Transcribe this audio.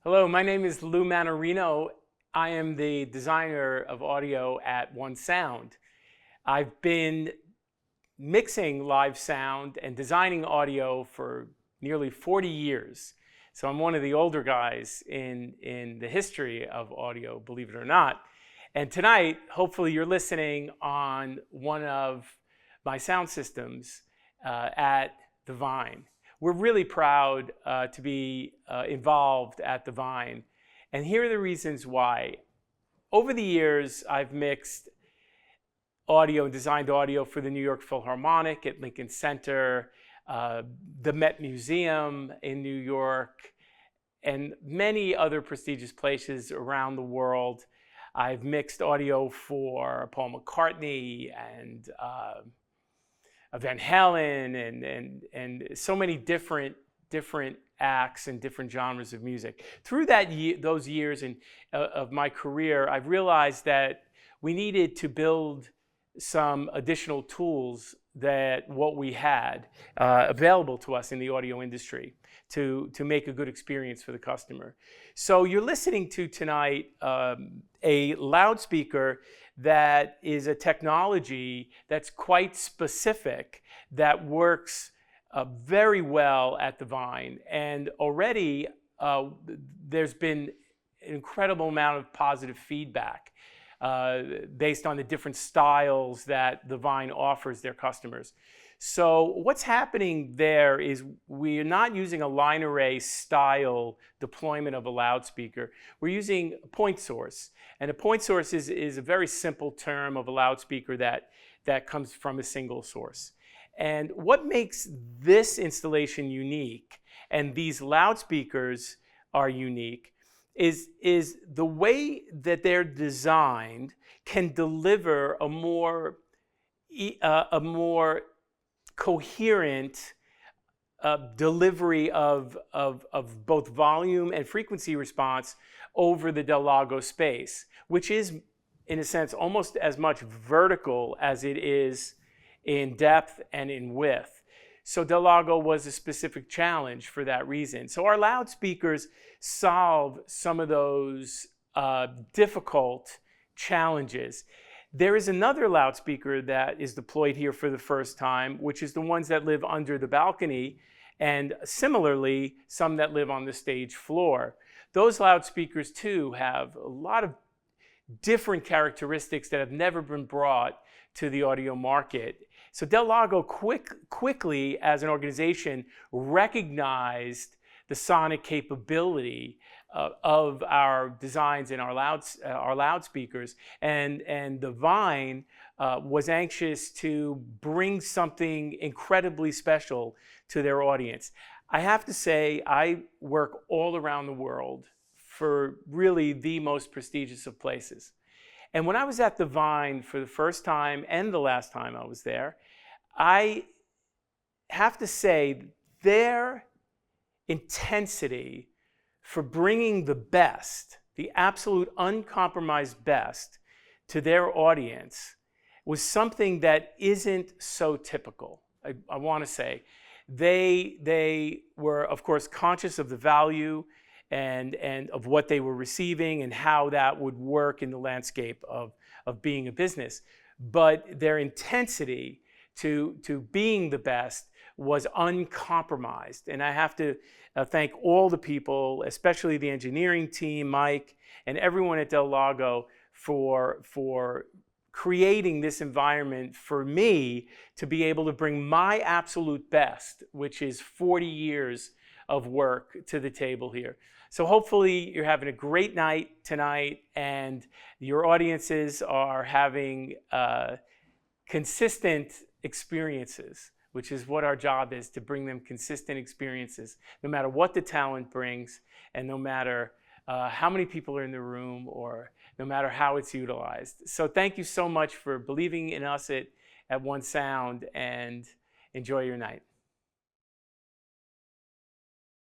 Hello, my name is Lou Mannarino. I am the designer of audio at One Sound. I've been mixing live sound and designing audio for nearly 40 years. So I'm one of the older guys in the history of audio, believe it or not. And tonight, hopefully you're listening on one of my sound systems at the Vine. We're really proud to be involved at the Vine. And here are the reasons why. Over the years, I've mixed audio and designed audio for the New York Philharmonic at Lincoln Center, the Met Museum in New York, and many other prestigious places around the world. I've mixed audio for Paul McCartney and Van Halen and so many different acts and different genres of music. Through those years of my career, I've realized that we needed to build some additional tools that what we had available to us in the audio industry to make a good experience for the customer. So you're listening to tonight a loudspeaker that is a technology that's quite specific, that works very well at the Vine. And already there's been an incredible amount of positive feedback based on the different styles that the Vine offers their customers. So what's happening there is we're not using a line array style deployment of a loudspeaker. We're using a point source. And a point source is a very simple term of a loudspeaker that comes from a single source. And what makes this installation unique, and these loudspeakers are unique, is the way that they're designed can deliver a more coherent delivery of both volume and frequency response over the Del Lago space, which is, in a sense, almost as much vertical as it is in depth and in width. So Del Lago was a specific challenge for that reason. So our loudspeakers solve some of those difficult challenges. There is another loudspeaker that is deployed here for the first time, which is the ones that live under the balcony, and similarly, some that live on the stage floor. Those loudspeakers, too, have a lot of different characteristics that have never been brought to the audio market. So Del Lago quickly, as an organization, recognized the sonic capability of our designs and our loudspeakers, and the Vine was anxious to bring something incredibly special to their audience. I have to say, I work all around the world for really the most prestigious of places. And when I was at the Vine for the first time and the last time I was there, I have to say their intensity for bringing the best, the absolute uncompromised best, to their audience was something that isn't so typical. I want to say they were, of course, conscious of the value and of what they were receiving and how that would work in the landscape of being a business. But their intensity to being the best was uncompromised. And I have to thank all the people, especially the engineering team, Mike, and everyone at Del Lago for creating this environment for me to be able to bring my absolute best, which is 40 years of work, to the table here. So hopefully you're having a great night tonight and your audiences are having consistent experiences, which is what our job is, to bring them consistent experiences, no matter what the talent brings and no matter how many people are in the room or no matter how it's utilized. So thank you so much for believing in us at One Sound, and enjoy your night.